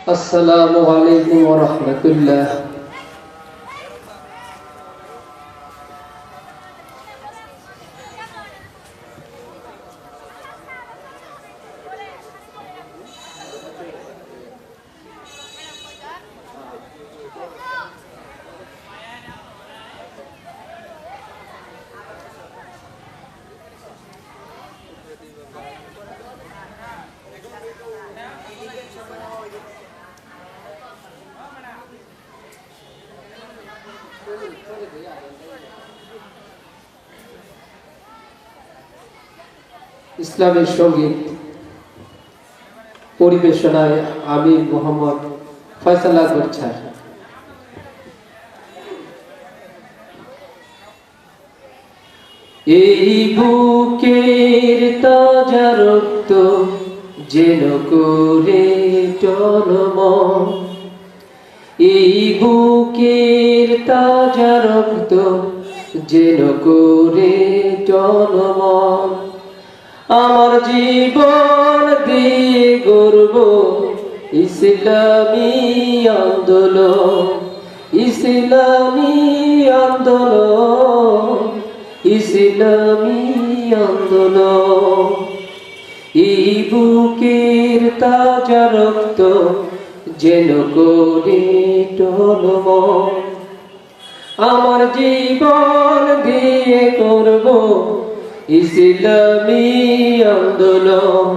আসসালামু আলাইকুম ওয়া রাহমাতুল্লাহ। ইসলামী সঙ্গীত পরিবেশনায় আমির মোহাম্মদ ফয়সাল আকবর স্যার। এই বুকের তাজা রক্ত যেন করে টলমল, এই বুকের তাজা রক্ত যেন করে টলমল। আমার জীবন দিয়ে গর্ব ইসলামী আন্দোলন, ইসলামী আন্দোলন, ইসলামী আন্দোলন। এই বুকের তাজা রক্ত যেন করে টলমল। আমার জীবন দিয়ে করব ইসলামী আন্দোলন,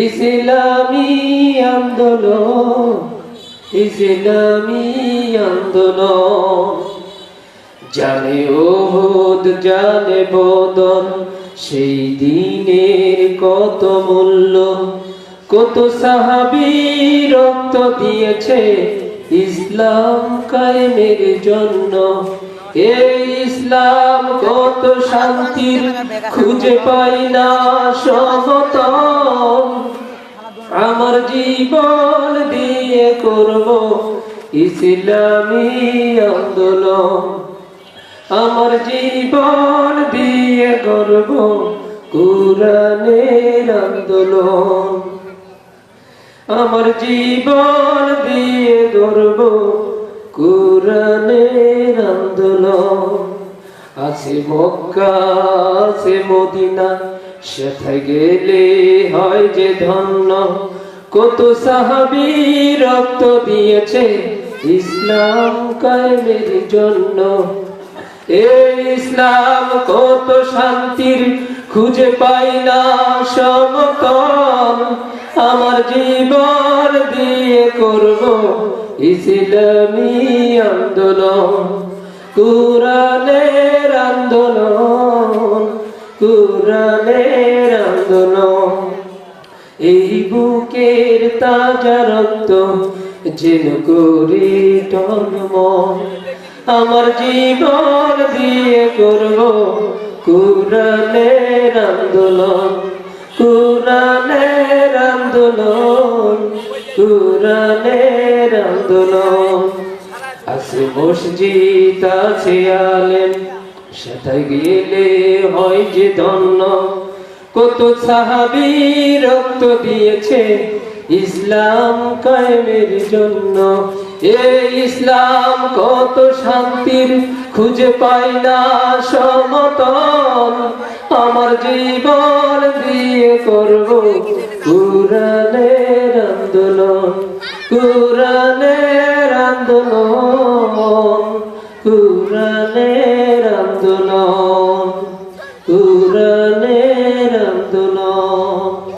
ইসলামী আন্দোলন, ইসলামী আন্দোলন। জানে ওহুদ জানে বদর, সেই দিনের কত মূল্য, কত সাহাবী রক্ত দিয়েছে ইসলাম কায়েমের জন্য। এই ইসলাম কত শান্তির খুঁজে পাই না সমতল। আমার জীবন দিয়ে করব ইসলামী আন্দোলন, আমার জীবন দিয়ে করব কুরআনের আন্দোলন, আমার জীবন দিয়ে করব কুরআনের আন্দোলন। আছে মক্কা আছে মদিনা, সেথায় গেলে হয় যে ধন্য। কত সাহাবী রক্ত দিয়েছে ইসলাম কায়েমের জন্য। এই ইসলাম কত শান্তির খুঁজে পাই না সমতল। আমার জীবন দিয়ে করব ইসলামী আন্দোলন, কুরআনের আন্দোলন, কুরআনের আন্দোলন। এই বুকের তাজা রক্ত যেন করে টলমল। আমার জীবন দিয়ে করব কুরআনের আন্দোলন, কুরআনের আন্দোলন, কুরআনের আন্দোলন। আছে মসজিদ আছে আলেম, সেথায় গেলে হয় যে ধন্য। কত সাহাবী রক্ত দিয়েছে ইসলাম কায়েমের জন্য। এই ইসলাম কত শান্তির খুঁজে পাই না সমতল। আমার জীবন দিয়ে করব কুরআনের আন্দোলন, কুরআনের আন্দোলন, কুরআনের আন্দোলন, কুরআনের